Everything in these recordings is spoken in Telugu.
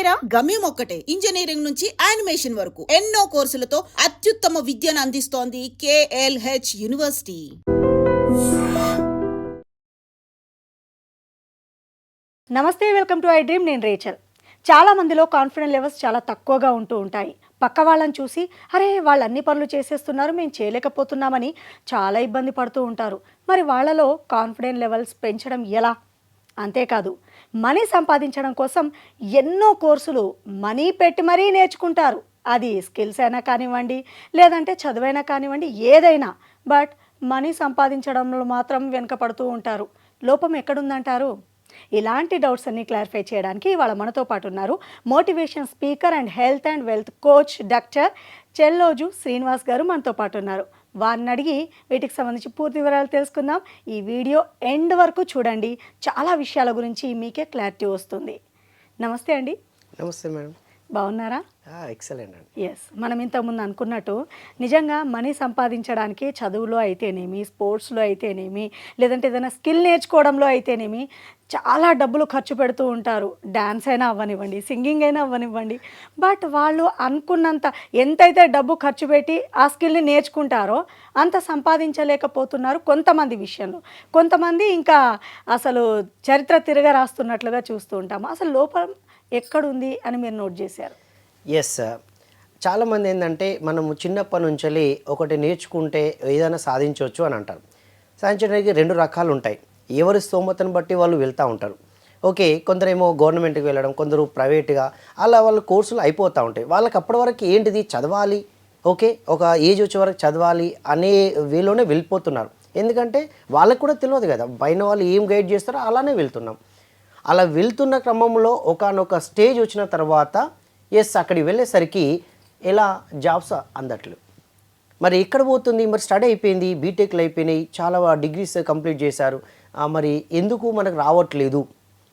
కెరీరా గమ్యం ఒక్కటే. ఇంజనీరింగ్ నుంచి యానిమేషన్ వరకు ఎన్నో కోర్సులతో అత్యుత్తమ విద్యను అందిస్తోంది KLH యూనివర్సిటీ. నమస్తే, వెల్కమ్ టు ఐ డ్రీమ్. నేను రేచల్. చాలా మందిలో కాన్ఫిడెన్స్ లెవెల్స్ చాలా తక్కువగా ఉంటూ ఉంటాయి. పక్క వాళ్ళని చూసి అరే వాళ్ళు అన్ని పనులు చేసేస్తున్నారు, మేము చేయలేకపోతున్నామని చాలా ఇబ్బంది పడుతూ ఉంటారు. మరి వాళ్ళలో కాన్ఫిడెన్స్ లెవెల్స్ పెంచడం ఎలా? అంతేకాదు, మనీ సంపాదించడం కోసం ఎన్నో కోర్సులు మనీ పెట్టి మరీ నేర్చుకుంటారు. అది స్కిల్స్ అయినా కానివ్వండి, లేదంటే చదువైనా కానివ్వండి, ఏదైనా. బట్ మనీ సంపాదించడంలో మాత్రం వెనుకపడుతూ ఉంటారు. లోపం ఎక్కడుందంటారు? ఇలాంటి డౌట్స్ అన్ని క్లారిఫై చేయడానికి ఇవాళ మనతో పాటు ఉన్నారు motivation speaker and health and wealth coach doctor Chelloju Srinivas గారు మనతో పాటు ఉన్నారు. వారిని అడిగి వీటికి సంబంధించి పూర్తి వివరాలు తెలుసుకుందాం. ఈ వీడియో ఎండ్ వరకు చూడండి, చాలా విషయాల గురించి మీకే క్లారిటీ వస్తుంది. నమస్తే అండి. నమస్తే మేడం. బాగున్నారా? ఎక్సలెంట్ అండి. ఎస్, మనం ఇంతకుముందు అనుకున్నట్టు నిజంగా మనీ సంపాదించడానికి చదువులో అయితేనేమి, స్పోర్ట్స్లో అయితేనేమి, లేదంటే ఏదైనా స్కిల్ నేర్చుకోవడంలో అయితేనేమి చాలా డబ్బులు ఖర్చు పెడుతూ ఉంటారు. డ్యాన్స్ అయినా అవ్వనివ్వండి, సింగింగ్ అయినా అవ్వనివ్వండి. బట్ వాళ్ళు అనుకున్నంత ఎంతైతే డబ్బు ఖర్చు పెట్టి ఆ స్కిల్ని నేర్చుకుంటారో అంత సంపాదించలేకపోతున్నారు కొంతమంది విషయంలో. కొంతమంది ఇంకా అసలు చరిత్ర తిరగ రాస్తున్నట్లుగా చూస్తూ ఉంటాము. అసలు లోపం ఎక్కడుంది అని మీరు నోట్ చేశారు? ఎస్, చాలామంది ఏంటంటే మనము చిన్నప్పటి నుంచి ఒకటి నేర్చుకుంటే ఏదైనా సాధించవచ్చు అని అంటారు. సాధించడానికి రెండు రకాలు ఉంటాయి. ఎవరి స్తోమతను బట్టి వాళ్ళు వెళ్తూ ఉంటారు. ఓకే, కొందరేమో గవర్నమెంట్కి వెళ్ళడం, కొందరు ప్రైవేట్గా, అలా వాళ్ళ కోర్సులు అయిపోతూ ఉంటాయి. వాళ్ళకి అప్పటి వరకు ఏంటిది చదవాలి, ఓకే ఒక ఏజ్ వచ్చే వరకు చదవాలి అనే వేలోనే వెళ్ళిపోతున్నారు. ఎందుకంటే వాళ్ళకు కూడా తెలియదు కదా, పైన వాళ్ళు ఏం గైడ్ చేస్తారో అలానే వెళ్తున్నాం. అలా వెళ్తున్న క్రమంలో ఒకానొక స్టేజ్ వచ్చిన తర్వాత అక్కడికి వెళ్ళేసరికి ఎలా జాబ్స్ అందట్లేదు. మరి ఎక్కడ పోతుంది? మరి స్టడీ అయిపోయింది, బీటెక్లు అయిపోయినాయి, చాలా డిగ్రీస్ కంప్లీట్ చేశారు, మరి ఎందుకు మనకు రావట్లేదు?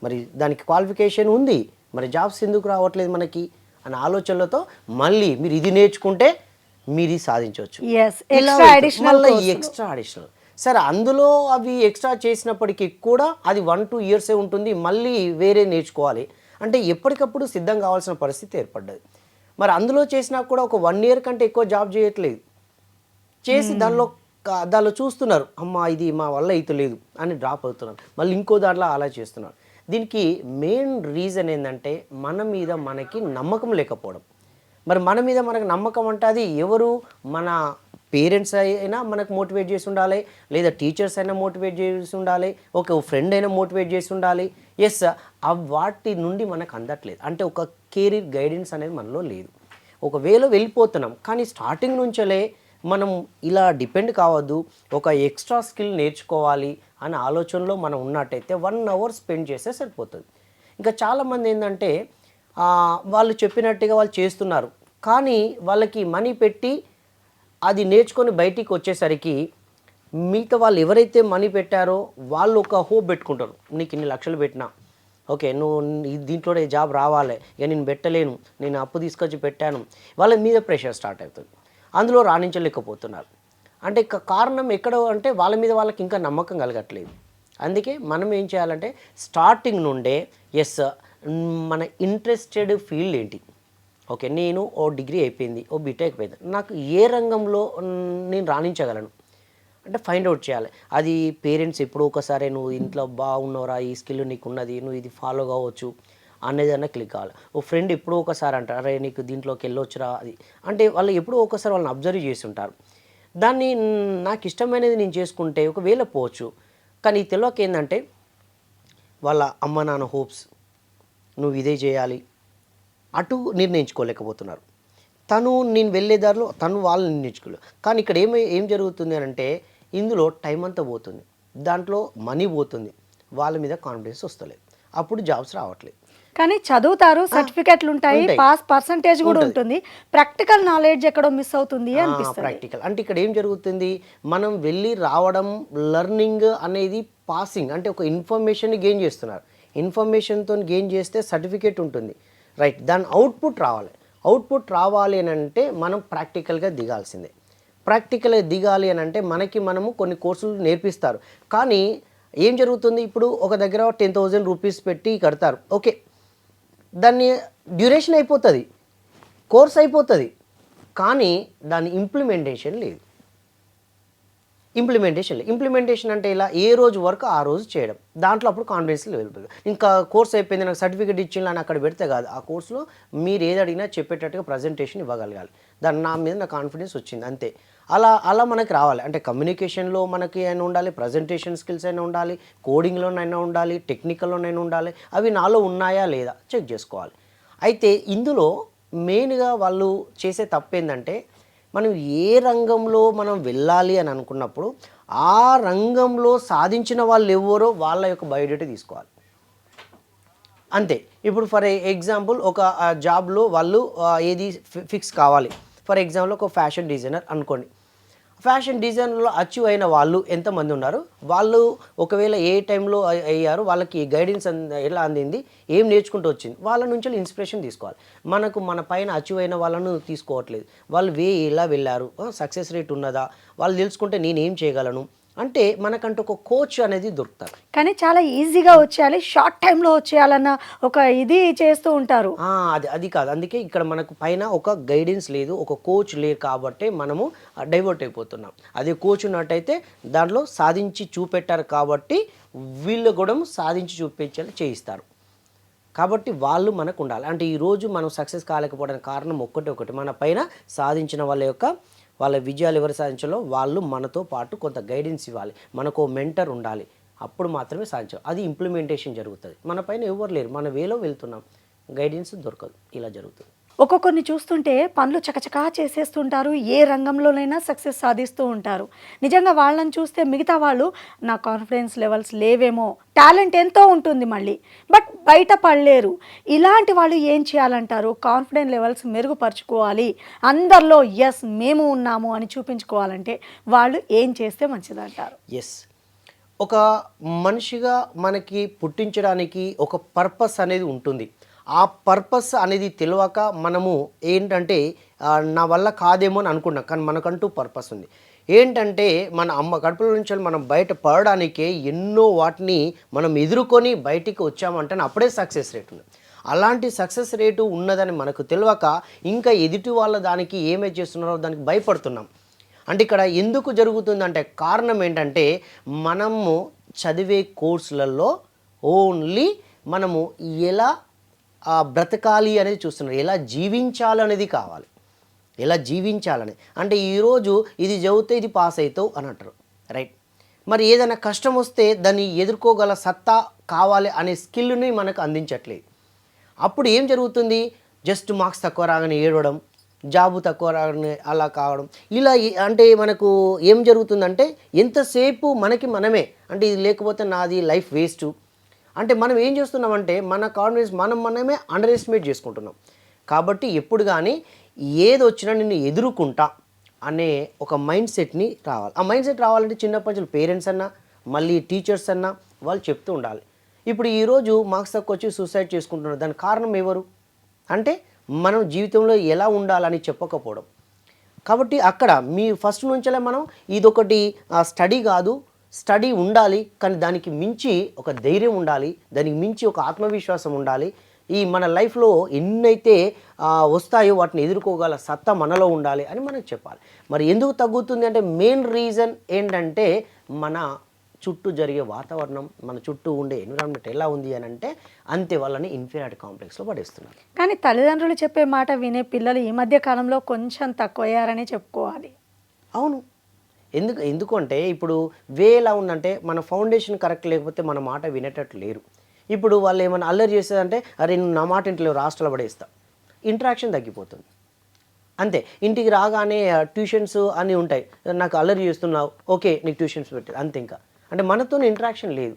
మరి దానికి క్వాలిఫికేషన్ ఉంది, మరి జాబ్స్ ఎందుకు రావట్లేదు మనకి అనే ఆలోచనలతో మళ్ళీ మీరు ఇది నేర్చుకుంటే మీరు సాధించవచ్చు. ఎక్స్ట్రా అడిషనల్ సరే, అందులో అవి ఎక్స్ట్రా చేసినప్పటికీ కూడా అది 1-2 ఇయర్సే ఉంటుంది, మళ్ళీ వేరే నేర్చుకోవాలి అంటే ఎప్పటికప్పుడు సిద్ధం కావాల్సిన పరిస్థితి ఏర్పడ్డది. మరి అందులో చేసినా కూడా ఒక 1 ఇయర్ కంటే ఎక్కువ జాబ్ చేయట్లేదు, చేసి దానిలో చూస్తున్నారు, అమ్మ ఇది మా వల్ల అయితే లేదు అని డ్రాప్ అవుతున్నారు, మళ్ళీ ఇంకో దాంట్లో అలా చేస్తున్నారు. దీనికి మెయిన్ రీజన్ ఏంటంటే మన మీద మనకి నమ్మకం లేకపోవడం. మరి మన మీద మనకు నమ్మకం అంటే అది ఎవరు? మన పేరెంట్స్ అయినా మనకు మోటివేట్ చేసి ఉండాలి, లేదా టీచర్స్ అయినా మోటివేట్ చేసి ఉండాలి, ఒక ఫ్రెండ్ అయినా మోటివేట్ చేసి ఉండాలి. వాటి నుండి మనకు అందట్లేదు. అంటే ఒక కెరీర్ గైడెన్స్ అనేది మనలో లేదు. ఒకవేళ వెళ్ళిపోతున్నాం, కానీ స్టార్టింగ్ నుంచే మనం ఇలా డిపెండ్ కావద్దు, ఒక ఎక్స్ట్రా స్కిల్ నేర్చుకోవాలి అనే ఆలోచనలో మనం ఉన్నట్టయితే 1 అవర్ స్పెండ్ చేస్తే సరిపోతుంది. ఇంకా చాలామంది ఏంటంటే వాళ్ళు చెప్పినట్టుగా వాళ్ళు చేస్తున్నారు, కానీ వాళ్ళకి మనీ పెట్టి అది నేర్చుకొని బయటికి వచ్చేసరికి మిగతా వాళ్ళు ఎవరైతే మనీ పెట్టారో వాళ్ళు ఒక హోప్ పెట్టుకుంటారు, నీకు ఇన్ని లక్షలు పెట్టినా, ఓకే నువ్వు దీంట్లోనే జాబ్ రావాలి, ఇక నేను పెట్టలేను, నేను అప్పు తీసుకొచ్చి పెట్టాను, వాళ్ళ మీద ప్రెషర్ స్టార్ట్ అవుతుంది, అందులో రాణించలేకపోతున్నారు. అంటే కారణం ఎక్కడ అంటే వాళ్ళ మీద వాళ్ళకి ఇంకా నమ్మకం కలగట్లేదు. అందుకే మనం ఏం చేయాలంటే స్టార్టింగ్ నుండే మన ఇంట్రెస్టెడ్ ఫీల్డ్ ఏంటి, ఓకే నేను ఓ డిగ్రీ అయిపోయింది, ఓ బీటెక్ అయిపోయింది, నాకు ఏ రంగంలో నేను రాణించగలను అంటే ఫైండ్ అవుట్ చేయాలి. అది పేరెంట్స్ ఎప్పుడో ఒకసారి నువ్వు ఇంట్లో బాగున్నావురా, ఈ స్కిల్ నీకు ఉన్నది, నువ్వు ఇది ఫాలో కావచ్చు అనేదన్నా క్లిక్ కావాలి. ఓ ఫ్రెండ్ ఎప్పుడో ఒకసారి అంటారు, అరే నీకు దీంట్లోకి వెళ్ళొచ్చురా, అది అంటే వాళ్ళు ఎప్పుడో ఒకసారి వాళ్ళని అబ్జర్వ్ చేసి ఉంటారు. దాన్ని నాకు ఇష్టమైనది నేను చేసుకుంటే ఒకవేళ పోవచ్చు, కానీ తెలియక ఏంటంటే వాళ్ళ అమ్మ నాన్న హోప్స్, నువ్వు ఇదే చేయాలి అటు నిర్ణయించుకోలేకపోతున్నారు. నేను వెళ్ళే దారిలో వాళ్ళు నిర్ణయించుకోలేదు. కానీ ఇక్కడ ఏం జరుగుతుంది అని అంటే ఇందులో టైం అంతా పోతుంది, దాంట్లో మనీ పోతుంది, వాళ్ళ మీద కాన్ఫిడెన్స్ వస్తలేదు, అప్పుడు జాబ్స్ రావట్లేదు. కానీ చదువుతారు, సర్టిఫికెట్లు ఉంటాయి, పాస్ పర్సంటేజ్ కూడా ఉంటుంది, ప్రాక్టికల్ నాలెడ్జ్ ఎక్కడో మిస్ అవుతుంది అనిపిస్తుంది. ప్రాక్టికల్ అంటే ఇక్కడ ఏం జరుగుతుంది, మనం వెళ్ళి రావడం, లెర్నింగ్ అనేది పాసింగ్ అంటే ఒక ఇన్ఫర్మేషన్ గెయిన్ చేస్తున్నారు. ఇన్ఫర్మేషన్తో గెయిన్ చేస్తే సర్టిఫికేట్ ఉంటుంది, రైట్, దాని అవుట్పుట్ రావాలి అని అంటే మనం ప్రాక్టికల్గా దిగాల్సిందే. ప్రాక్టికల్గా దిగాలి అని అంటే మనము కొన్ని కోర్సులు నేర్పిస్తారు, కానీ ఏం జరుగుతుంది, ఇప్పుడు ఒక దగ్గర 10,000 రూపీస్ పెట్టి కడతారు, ఓకే దాన్ని డ్యూరేషన్ అయిపోతుంది, కోర్స్ అయిపోతుంది, కానీ దాని ఇంప్లిమెంటేషన్ లేదు. ఇంప్లిమెంటేషన్ అంటే ఇలా ఏ రోజు వరకు ఆ రోజు చేయడం, దాంట్లో అప్పుడు కాన్ఫిడెన్స్ లెవెల్. ఇంకా కోర్స్ అయిపోయింది నాకు సర్టిఫికేట్ ఇచ్చింది అని అక్కడ పెడితే కాదు, ఆ కోర్సులో మీరు ఏది అడిగినా చెప్పేటట్టుగా ప్రజెంటేషన్ ఇవ్వగలగాలి. దాని నా మీద నాకు కాన్ఫిడెన్స్ వచ్చింది అంతే. అలా మనకి రావాలి. అంటే కమ్యూనికేషన్లో మనకి అయినా ఉండాలి, ప్రజెంటేషన్ స్కిల్స్ అయినా ఉండాలి, కోడింగ్లోనైనా ఉండాలి, టెక్నికల్లోనైనా ఉండాలి. అవి నాలో ఉన్నాయా లేదా చెక్ చేసుకోవాలి. అయితే ఇందులో మెయిన్గా వాళ్ళు చేసే తప్పు ఏంటంటే, మనం ఏ రంగంలో మనం వెళ్ళాలి అని అనుకున్నప్పుడు ఆ రంగంలో సాధించిన వాళ్ళు ఎవరో వాళ్ళ యొక్క బయోడేటా తీసుకోవాలి అంతే. ఇప్పుడు ఫర్ ఎగ్జాంపుల్ ఒక జాబ్లో వాళ్ళు ఏది ఫిక్స్ కావాలి. ఫర్ ఎగ్జాంపుల్ ఒక ఫ్యాషన్ డిజైనర్ అనుకోండి. ఫ్యాషన్ డిజైనర్లో అచీవ్ అయిన వాళ్ళు ఎంతమంది ఉన్నారు, వాళ్ళు ఒకవేళ ఏ టైంలో అయ్యారు, వాళ్ళకి గైడెన్స్ ఎలా అందింది, ఏం నేర్చుకుంటూ వచ్చింది, వాళ్ళ నుంచి ఇన్స్పిరేషన్ తీసుకోవాలి. మన పైన అచీవ్ అయిన వాళ్ళను తీసుకోవట్లేదు. వాళ్ళు ఎలా వెళ్ళారు, సక్సెస్ రేట్ ఉన్నదా, వాళ్ళు తెలుసుకుంటే నేనేం చేయగలను అంటే మనకంటూ ఒక కోచ్ అనేది దొరుకుతారు. కానీ చాలా ఈజీగా వచ్చేయాలి, షార్ట్ టైంలో వచ్చేయాలన్న ఒక ఇది చేస్తూ ఉంటారు. అది కాదు. అందుకే ఇక్కడ మనకు పైన ఒక గైడెన్స్ లేదు, ఒక కోచ్ లేదు, కాబట్టి మనము డైవర్ట్ అయిపోతున్నాం. అదే కోచ్ ఉన్నట్టయితే దాంట్లో సాధించి చూపెట్టారు కాబట్టి వీళ్ళు కూడా సాధించి చూపించేలా చేయిస్తారు. కాబట్టి వాళ్ళు మనకు ఉండాలి. అంటే ఈరోజు మనం సక్సెస్ కాలేకపోవడానికి కారణం ఒకటి మన పైన సాధించిన వాళ్ళ విజయాలు ఎవరు సాధించాలో వాళ్ళు మనతో పాటు కొంత గైడెన్స్ ఇవ్వాలి, మనకు మెంటర్ ఉండాలి. అప్పుడు మాత్రమే సాధించాలి. అది ఇంప్లిమెంటేషన్ జరుగుతుంది. మన పైన ఎవరు లేరు, మన వేలో వెళ్తున్నాం, గైడెన్స్ దొరకదు, ఇలా జరుగుతుంది. ఒక్కొక్కరిని చూస్తుంటే పనులు చకచకా చేసేస్తుంటారు, ఏ రంగంలోనైనా సక్సెస్ సాధిస్తూ ఉంటారు. నిజంగా వాళ్ళని చూస్తే మిగతా వాళ్ళు నా కాన్ఫిడెన్స్ లెవెల్స్ లేవేమో, టాలెంట్ ఎంతో ఉంటుంది మళ్ళీ, బట్ బయట పడలేరు. ఇలాంటి వాళ్ళు ఏం చేయాలంటారు? కాన్ఫిడెన్స్ లెవెల్స్ మెరుగుపరుచుకోవాలి, అందరిలో ఎస్ మేము ఉన్నాము అని చూపించుకోవాలంటే వాళ్ళు ఏం చేస్తే మంచిదంటారు? ఎస్, ఒక మనిషిగా మనకి పుట్టించడానికి ఒక పర్పస్ అనేది ఉంటుంది. ఆ పర్పస్ అనేది తెలియక మనము ఏంటంటే నా వల్ల కాదేమో అని అనుకున్నాం, కానీ మనకంటూ పర్పస్ ఉంది. ఏంటంటే మన అమ్మ కడుపులో నుంచి మనం బయట పడడానికే ఎన్నో వాటిని మనం ఎదుర్కొని బయటికి వచ్చామంటే అప్పుడే సక్సెస్ రేట్ ఉంది. అలాంటి సక్సెస్ రేటు ఉన్నదని మనకు తెలియక ఇంకా ఎదుటి వాళ్ళ దానికి ఏమేమి చేస్తున్నారో దానికి భయపడుతున్నాం. అంటే ఇక్కడ ఎందుకు జరుగుతుందంటే కారణం ఏంటంటే మనము చదివే కోర్సులలో ఓన్లీ మనము ఎలా బ్రతకాలి అనేది చూస్తున్నారు, ఎలా జీవించాలనేది కావాలి, ఎలా జీవించాలని. అంటే ఈరోజు ఇది చదివితే ఇది పాస్ అవుతావు అని అంటారు, రైట్. మరి ఏదైనా కష్టం వస్తే దాన్ని ఎదుర్కోగల సత్తా కావాలి అనే స్కిల్ని మనకు అందించట్లేదు. అప్పుడు ఏం జరుగుతుంది, జస్ట్ మార్క్స్ తక్కువ రాగానే ఏడవడం, జాబు తక్కువ రాగానే అలా కావడం, ఇలా అంటే మనకు ఏం జరుగుతుందంటే ఎంతసేపు మనమే అంటే ఇది లేకపోతే నాది లైఫ్ వేస్ట్. అంటే మనం ఏం చేస్తున్నామంటే మన కాన్ఫిడెన్స్ మనమే అండర్ ఎస్టిమేట్ చేసుకుంటున్నాం. కాబట్టి ఎప్పుడు కానీ ఏది వచ్చినా నిన్ను ఎదుర్కొంటా అనే ఒక మైండ్ సెట్ని రావాలి. ఆ మైండ్ సెట్ రావాలంటే చిన్నప్పటి నుంచి పేరెంట్స్ అన్నా మళ్ళీ టీచర్స్ అన్నా వాళ్ళు చెప్తూ ఉండాలి. ఇప్పుడు ఈరోజు మార్క్స్ తక్కువ వచ్చి సూసైడ్ చేసుకుంటున్నారు, దానికి కారణం ఎవరు అంటే మనం జీవితంలో ఎలా ఉండాలని చెప్పకపోవడం. కాబట్టి అక్కడ మీ ఫస్ట్ నుంచే మనం ఇదొకటి స్టడీ కాదు, స్టడీ ఉండాలి, కానీ దానికి మించి ఒక ధైర్యం ఉండాలి, దానికి మించి ఒక ఆత్మవిశ్వాసం ఉండాలి. ఈ మన లైఫ్లో ఎన్నైతే వస్తాయో వాటిని ఎదుర్కోగల సత్తా మనలో ఉండాలి అని మనకు చెప్పాలి. మరి ఎందుకు తగ్గుతుంది అంటే మెయిన్ రీజన్ ఏంటంటే మన చుట్టూ జరిగే వాతావరణం, మన చుట్టూ ఉండే ఎన్విరాన్మెంట్ ఎలా ఉంది అని అంటే అంతే వాళ్ళని ఇన్ఫీరియారిటీ కాంప్లెక్స్లో పడేస్తున్నారు. కానీ తల్లిదండ్రులు చెప్పే మాట వినే పిల్లలు ఈ మధ్య కాలంలో కొంచెం తక్కువయ్యారని చెప్పుకోవాలి. అవును, ఎందుకంటే ఇప్పుడు ఎలా ఉందంటే మన ఫౌండేషన్ కరెక్ట్ లేకపోతే మన మాట వినేటట్టు లేరు. ఇప్పుడు వాళ్ళు ఏమైనా అల్లరి చేసేదంటే అరే నువ్వు నా మాట ఇంట్లో హాస్టల్లో పడేస్తా, ఇంటరాక్షన్ తగ్గిపోతుంది అంతే. ఇంటికి రాగానే ట్యూషన్స్ అన్నీ ఉంటాయి, నాకు అల్లరి చేస్తున్నావు ఓకే నీకు ట్యూషన్స్ పెట్టారు అంతే. ఇంకా అంటే మనతో ఇంటరాక్షన్ లేదు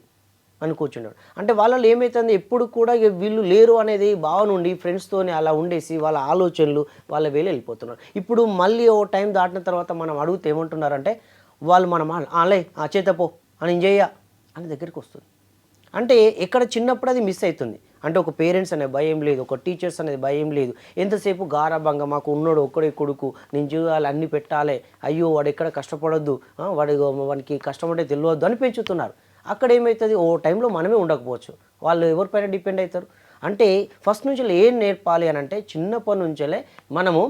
అని కూర్చున్నాడు. అంటే వాళ్ళలో ఏమవుతుంది ఎప్పుడు కూడా వీళ్ళు లేరు అనేది భావన ఉండి ఫ్రెండ్స్తోనే అలా ఉండేసి వాళ్ళ ఆలోచనలు వాళ్ళ వేలు వెళ్ళిపోతున్నారు. ఇప్పుడు మళ్ళీ ఓ టైం దాటిన తర్వాత మనం అడిగితే ఏమంటున్నారంటే వాళ్ళు మనం అలే చేతపో అని చేయ అని దగ్గరికి వస్తుంది. అంటే ఎక్కడ చిన్నప్పుడు అది మిస్ అవుతుంది. అంటే ఒక పేరెంట్స్ అనే భయం లేదు, ఒక టీచర్స్ అనేది భయం లేదు. ఎంతసేపు గారాబంగా మాకు ఉన్నాడు ఒక్కడే కొడుకు, నేను చూడాలి అన్నీ పెట్టాలి, అయ్యో వాడు ఎక్కడ కష్టపడొద్దు, వాడికి కష్టపడే తెలియవద్దు అని పెంచుతున్నారు. అక్కడ ఏమవుతుంది ఓ టైంలో మనమే ఉండకపోవచ్చు, వాళ్ళు ఎవరిపైన డిపెండ్ అవుతారు. అంటే ఫస్ట్ నుంచి ఏం నేర్పాలి అని అంటే చిన్నప్పటి నుంచే మనము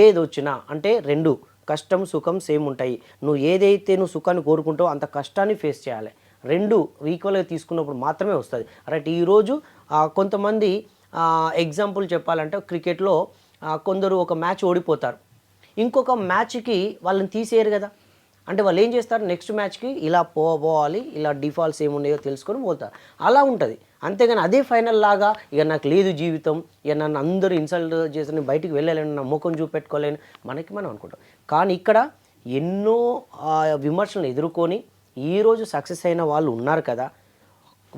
ఏది వచ్చినా అంటే రెండు కష్టం సుఖం సేమ్ ఉంటాయి. నువ్వు ఏదైతే నువ్వు సుఖాన్ని కోరుకుంటావో అంత కష్టాన్ని ఫేస్ చేయాలి. రెండు ఈక్వల్గా తీసుకున్నప్పుడు మాత్రమే వస్తుంది. రైట్, ఈరోజు కొంతమంది ఎగ్జాంపుల్ చెప్పాలంటే క్రికెట్లో కొందరు ఒక మ్యాచ్ ఓడిపోతారు, ఇంకొక మ్యాచ్కి వాళ్ళని తీసేయరు కదా. అంటే వాళ్ళు ఏం చేస్తారు, నెక్స్ట్ మ్యాచ్కి ఇలా పోవాలి, ఇలా డిఫాల్ట్స్ ఏమున్నాయో తెలుసుకొని పోతారు. అలా ఉంటుంది. అంతేగాని అదే ఫైనల్ లాగా ఇక నాకు లేదు జీవితం, ఇక నన్ను అందరూ ఇన్సల్ట్ చేసి నేను బయటికి వెళ్ళలేను, నా ముఖం చూపెట్టుకోలేను మనకి మనం అనుకుంటాం. కానీ ఇక్కడ ఎన్నో విమర్శలను ఎదుర్కొని ఈరోజు సక్సెస్ అయిన వాళ్ళు ఉన్నారు కదా,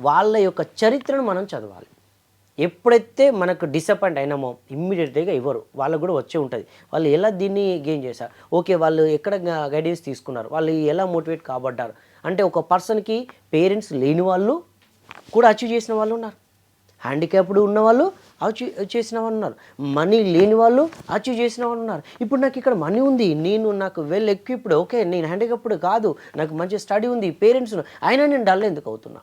వాళ్ళ యొక్క చరిత్రను మనం చదవాలి. ఎప్పుడైతే మనకు డిసప్పాయింట్ అయినామో ఇమ్మీడియట్గా ఇవ్వరు, వాళ్ళకు కూడా వచ్చే ఉంటుంది. వాళ్ళు ఎలా దీన్ని గెయిన్ చేశారు, ఓకే వాళ్ళు ఎక్కడ గైడెన్స్ తీసుకున్నారు, వాళ్ళు ఎలా మోటివేట్ కాబడ్డారు అంటే ఒక పర్సన్కి పేరెంట్స్ లేని వాళ్ళు కూడా అచీవ్ చేసిన వాళ్ళు ఉన్నారు, హ్యాండిక్యాప్డ్ ఉన్న వాళ్ళు అచీవ్ చేసిన వాళ్ళు ఉన్నారు, మనీ లేని వాళ్ళు అచీవ్ చేసిన వాళ్ళు ఉన్నారు. ఇప్పుడు నాకు ఇక్కడ మనీ ఉంది, నాకు వెల్ ఎక్విప్డ్, ఓకే నేను హ్యాండిక్యాప్డ్ కాదు, నాకు మంచి స్టడీ ఉంది, పేరెంట్స్ అయినా నేను డల్ ఎందుకు అవుతున్నా,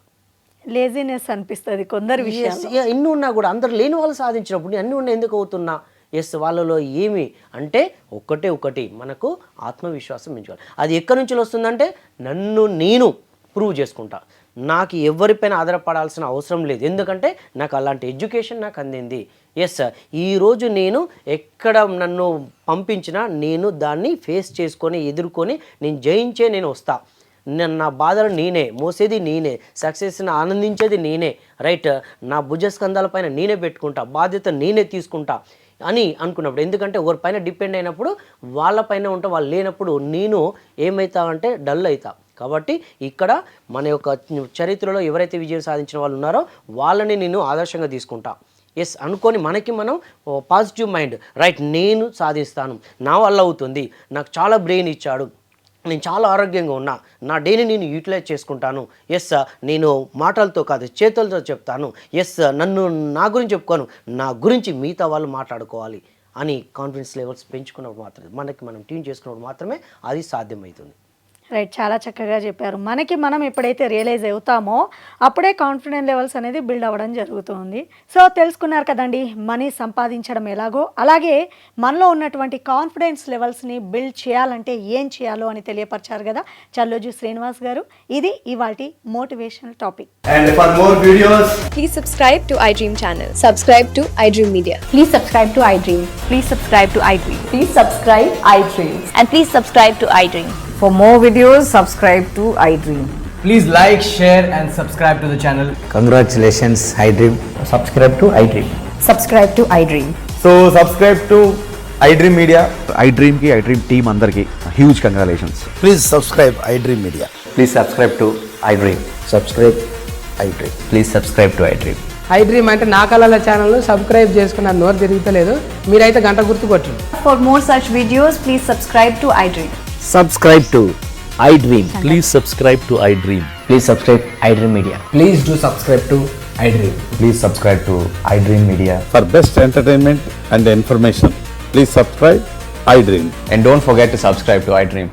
లేజినెస్ అనిపిస్తుంది కొందరు విషయాలు. ఇన్ని ఉన్నా కూడా అందరు లేని వాళ్ళు సాధించినప్పుడు నేను అన్నీ ఉన్నా ఎందుకు అవుతున్నా. ఎస్, వాళ్ళలో ఏమి అంటే ఒకటి మనకు ఆత్మవిశ్వాసం పెంచుకోవాలి. అది ఎక్కడి నుంచి వస్తుందంటే నన్ను నేను ప్రూవ్ చేసుకుంటా, నాకు ఎవరిపైన ఆధారపడాల్సిన అవసరం లేదు, ఎందుకంటే నాకు అలాంటి ఎడ్యుకేషన్ నాకు అందింది. ఎస్, ఈరోజు నేను ఎక్కడ నన్ను పంపించినా నేను దాన్ని ఫేస్ చేసుకొని ఎదుర్కొని నేను జయించే నేను వస్తా. నా బాధలు నేనే మోసేది, నేనే సక్సెస్ని ఆనందించేది నేనే. రైట్, నా భుజస్కంధాలపైన నేనే పెట్టుకుంటా, బాధ్యత నేనే తీసుకుంటా అని అనుకున్నప్పుడు, ఎందుకంటే ఎవరిపైన డిపెండ్ అయినప్పుడు వాళ్ళపైన ఉంటే వాళ్ళు లేనప్పుడు నేను ఏమవుతా అంటే డల్ అవుతా. కాబట్టి ఇక్కడ మన యొక్క చరిత్రలో ఎవరైతే విజయం సాధించిన వాళ్ళు ఉన్నారో వాళ్ళని నేను ఆదర్శంగా తీసుకుంటా. ఎస్ అనుకొని మనకి మనం పాజిటివ్ మైండ్, రైట్ నేను సాధిస్తాను, నా వల్ల అవుతుంది, నాకు చాలా బ్రెయిన్ ఇచ్చాడు, నేను చాలా ఆరోగ్యంగా ఉన్నా, నా డేని నేను యూటిలైజ్ చేసుకుంటాను. ఎస్, నేను మాటలతో కాదు చేతులతో చెప్తాను. ఎస్, నన్ను నా గురించి చెప్పుకోను, నా గురించి మిగతా వాళ్ళు మాట్లాడుకోవాలి అని కాన్ఫిడెన్స్ లెవెల్స్ పెంచుకున్నప్పుడు మాత్రమే మనకి మనం ట్యూన్ చేసుకున్నప్పుడు మాత్రమే అది సాధ్యమవుతుంది. రైట్, చాలా చక్కగా చెప్పారు. మనకి మనం ఎప్పుడైతే రియలైజ్ అవుతామో అప్పుడే కాన్ఫిడెన్స్ లెవెల్స్ అనేది బిల్డ్ అవ్వడం జరుగుతుంది. సో తెలుసుకున్నారు కదండి మనీ సంపాదించడం ఎలాగో, అలాగే మనలో ఉన్నటువంటి కాన్ఫిడెన్స్ లెవెల్స్ని బిల్డ్ చేయాలంటే ఏం చేయాలో అని తెలియపరిచారు కదా చల్లోజు శ్రీనివాస్ గారు. ఇది ఇవాల్టి motivational topic. And for more videos, Please subscribe to iDream channel. Subscribe to iDream Media. Please subscribe to iDream. Please subscribe to iDream. Please subscribe iDream. And please subscribe to iDream. For more videos, subscribe to iDream. please like, share and subscribe to the channel. Congratulations, iDream. Subscribe to iDream. Subscribe to iDream. So subscribe to iDream Media. iDream ki iDream team andarki huge congratulations. Please subscribe iDream Media. Please subscribe to iDream. Subscribe iDream. Please subscribe to iDream. iDream అంటే నా కళల ఛానల్ సబ్స్క్రైబ్ చేసుకున్న నోరు తిరుగుతలేదు, మీరైతే గంట గుర్తు కొట్టండి. For more such videos, please subscribe to iDream. Subscribe to iDream. Please subscribe to iDream. Please subscribe iDream Media. Please do subscribe to iDream. Please subscribe to iDream Media. For best entertainment and information, please subscribe iDream. And don't forget to subscribe to iDream.